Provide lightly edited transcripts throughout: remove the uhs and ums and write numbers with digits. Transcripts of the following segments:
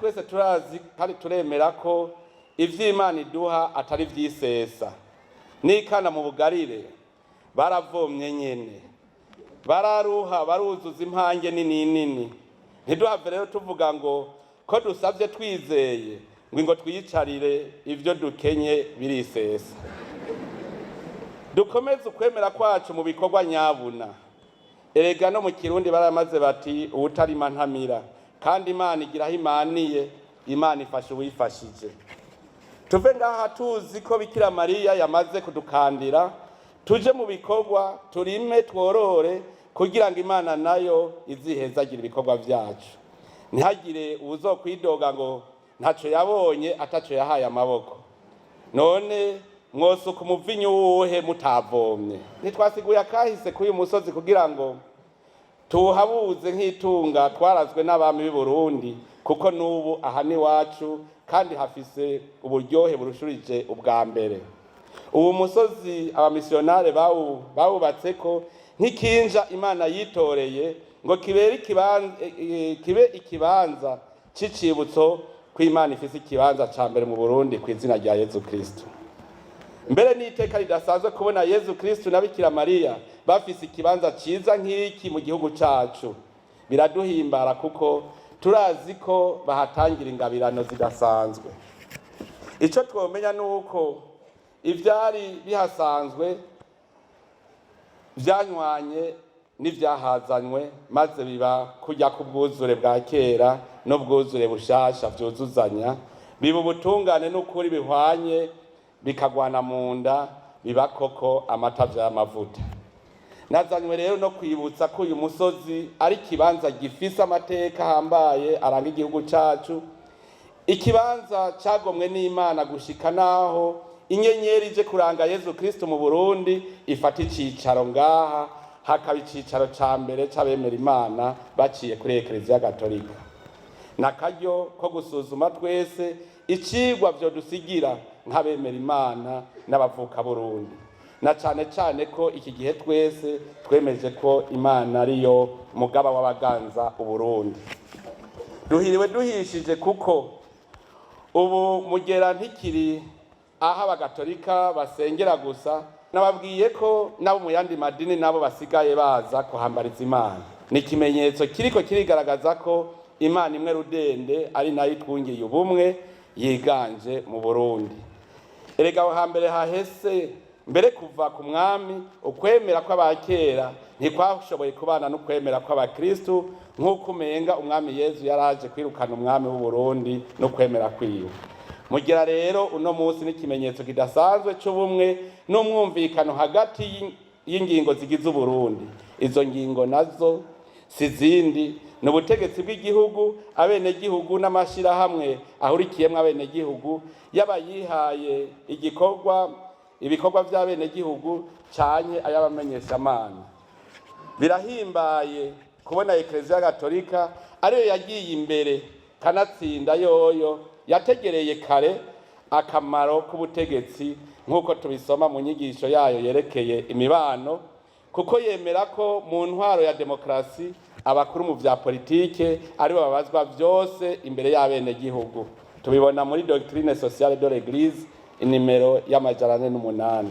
twese turazi kandi turemera ko ivy'Imana iduha atari vyisesa. Nikana mu bugarire baravomye nyene, bararuha baruzuza impange nini nini. Ntiduhave rero tuvuga ngo ko dusavye twizeye ngo twiyicarire ivyo dukenye birisesa. Dukomeze ukwemera kwacu mu bikorwa nyabuna. Erega no mu Kirundi baramaze bati uwutarima ntamira, kandi Imana igiraho imaniye, Imana ifasha uwifashije. Tuve ngaha tuzi ko Bikiramariye yamaze kudukandira, tuje mu bikorwa, turime tworore kugira ngo Imana nayo izihezagira ibikorwa vyacu. Ntihagire uzokwidoga ngo ntaco yabonye ataco yahaye amaboko. None mwosuka umuvinyu wuhe mutavomye? Ntitwasiguye akahise k'uyu musozi kugira ngo tuhabuze nk'itunga twarazwe n'abami b'i Burundi, kuko n'ubu aha ni wacu kandi hafise uburyohe burushurije ubwa mbere. Ubu musozi abamisiyonare bawubatseko nk'ikinja Imana yitoreye ngo kibe ikibanza c'icibutso ko Imana ifise ikibanza ca mbere mu Burundi ku izina rya Yezu Kristu. Mbere n'iteka ridasanzwe kubona Yezu Kristu na Bikiramariye bafise ikibanza ciza nk'iki mu gihugu cacu. Biraduhimbara kuko turazi ko bahatangira ingabirano zidasanzwe. Ico twomenya nuko ivyari bihasanzwe vyanywanye n'ivyahazanywe, maze biba kujya ku bwuzure bwa kera no bwuzure bushasha vyuzuzanya, biba ubutungane n'ukuri bihwanye, bikagwana mu nda, biba koko amata vy'amavuta. Nazanywe rero no kwibutsa ko uyu musozi ari ikibanza gifise amateka hambaye aranga igihugu cacu, ikibanza cagomwe n'Imana gushika naho inyenyeri ije kuranga Yezu Kristu mu Burundi ifata icicaro ngaha, hakaba icicaro ca mbere c'abemera Imana baciye kuri Eklezia Gatolika. Nakaryo ko gusuzuma twese icigwa vyo dusigira nk'abemera Imana n'abavuka Burundi, na cane cane ko iki gihe twese twemeje ko Imana ariyo mugaba w'abaganza Uburundi. Duhiriwe duhishije kuko ubu mugera ntikiri aho abagatolika basengera gusa, nababwiye ko nabo mu yandi madini nabo basigaye baza kuhambariza Imana. Ni ikimenyetso kiriko kirigaragaza ko Imana imwe rudende ari nayo itwungiye ubumwe yiganje mu Burundi. Erega aho hambere hahese, mbere kuva ku mwami, ukwemera kw'abakera ntikwashoboye kubana n'ukwemera kw'abakristu, nk'uko umenga umwami Yezu yaraje kwirukana umwami w'u Burundi no kwemera kwiwe. Mugira rero uno munsi n'ikimenyetso kidasanzwe c'ubumwe n'umwumvikano hagati y'ingingo zigize Uburundi. Izo ngingo nazo sizindi ni ubutegetsi bw'igihugu, abenegihugu n'amashirahamwe ahurikiyemwo abenegihugu, yabayihaye ibikorwa vy'abenegihugu canye ay'abamenyeshamana. Birahimbaye kubona Eklezia Gatolika ariyo yagiye imbere kanatsinda yoyo yategereye kare akamaro k'ubutegetsi, nk'uko tubisoma mu nyigisho yayo yerekeye imibano, kuko yemera ko mu ntwaro ya demokrasi abakuru mu vya politike aribo babazwa vyose imbere y'abenegihugu. Tubibona muri Doctrine Sociale de l'Église inimero y'108.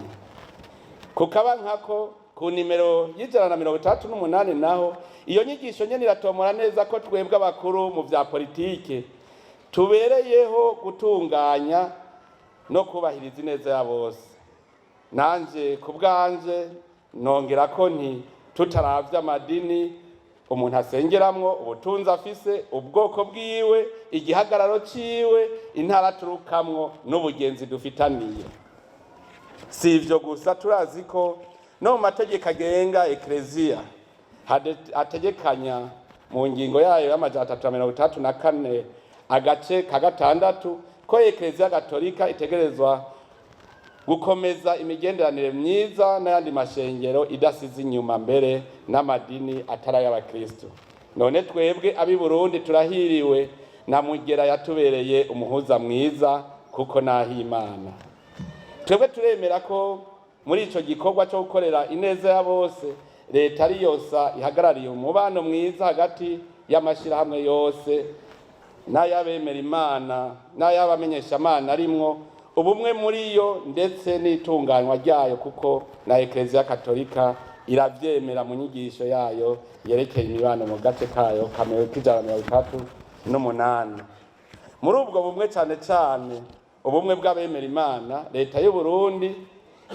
Kukaba nkako ku nimero y'138 naho iyo nyigisho nyene iratomora neza ko twebwe abakuru mu vya politike tubereyeho gutunganya no kubahiriza ineza ya bose. Nanje kubwanje nongera ko nti tutaravya amadini umuntu asengeramwo, ubutunzi afise, ubwoko bwiwe, igihagararo ciwe, intara turukamwo n'ubugenzi dufitaniye. Si ivyo gusa, turazi ko no mu mategeko agenga Eklezia ategekanya mu ngingo yayo y'334 agace ka 6 ko Eklezia Gatolika itegerezwa gukomeza imigenderanire myiza n'ayandi mashengero idasize inyuma, mbere n'amadini atari y'abakristo. None twebwe abi Burundi turahiriwe na Mugera yatubereye umuhuza mwiza, kuko nahi Imana. Twebwe turemera ko muri ico gikorwa cyo gukorera ineza ya bose, Reta ari yosa ihagarariye umubano mwiza hagati y'amashirahamwe yose n'ay'abemera Imana n'ay'abamenyesha Imana arimwo ubumwe muri yo ndetse n'itunganywa ryayo, kuko na Eklezia Katolika iravyemera mu nyigisho yayo yerekeye imibano mu gace kayo kamewe k'138. Muri ubwo bumwe cane cane ubumwe bw'abemera Imana, Leta y'u Burundi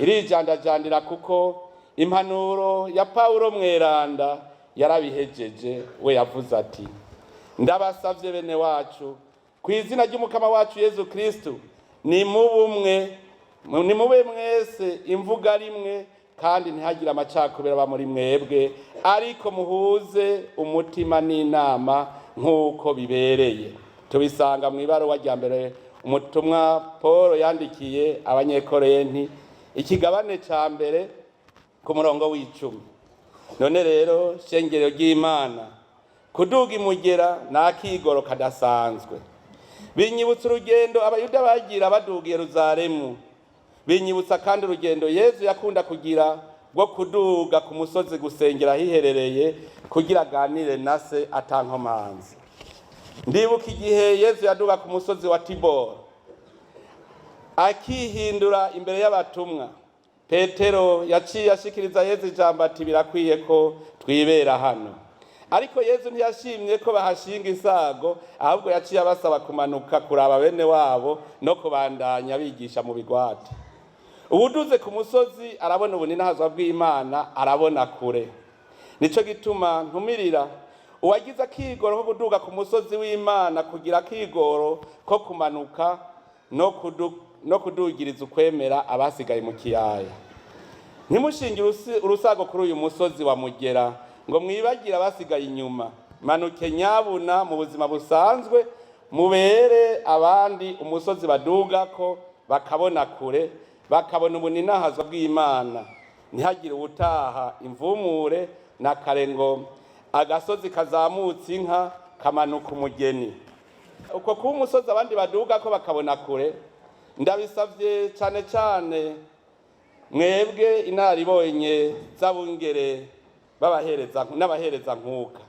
irijandajandira, kuko impanuro ya Paulo mweranda yarabihejeje. We yavuze ati: ndabasavye bene wacu kw'izina ry'umukama wacu Yezu Kristu, nimube mwese imvuga rimwe kandi ntihagire amacakubiri aba muri mwebwe, ariko muhuze umutima n'inama nk'uko bibereye. Tubisanga mw'ibaruwa rya mbere umutumwa Paul yandikiye abanyekorenti ikigabane ca mbere ku murongo w'10. None rero shengero ry'Imana, kuduga imugera n'akigoro kadasanzwe. Binyibutsa urugendo abayuda bagira baduga Yerusalemu. Binyibutsa kandi urugendo Yezu yakunda kugira rwo kuduga ku musozi gusengera hiherereye kugira aganire na se atankomanzi. Ndibuka igihe Yezu yaduga ku musozi wa Tibor akihindura imbere y'abatumwa, Petero yaciye ashikiriza Yezu ijambo ati: birakwiye ko twibera hano. Ariko Yezu ntiyashimye ko bahashinga isago, ahubwo yaciye abasaba kumanuka kuraba bene wabo no kubandanya bigisha mu bigwati. Uwuduze ku musozi arabona ubuninahazwa bw'Imana, arabona kure. Nico gituma ntumirira uwagize akigoro ko kuduga ku musozi w'Imana kugira akigoro ko kumanuka no kudugiriza ukwemera abasigaye mu kiyaya. Ntimushingire urusago kuri uyu musozi wa Mugera ngo mwibagira abasigaye inyuma. Manuke nyabuna mu buzima busanzwe, mubere abandi umusozi badugako bakabona kure, bakabona ubuninahazwa bw'Imana. Ntihagire ubutaha imvumure na kare ngo agasozi kazamutse inka kamanuka umugeni. Uko kuba umusozi abandi badugako bakabona kure, ndabisavye cane cane mwebwe inaribonye z'abungere n'abahereza nkuka.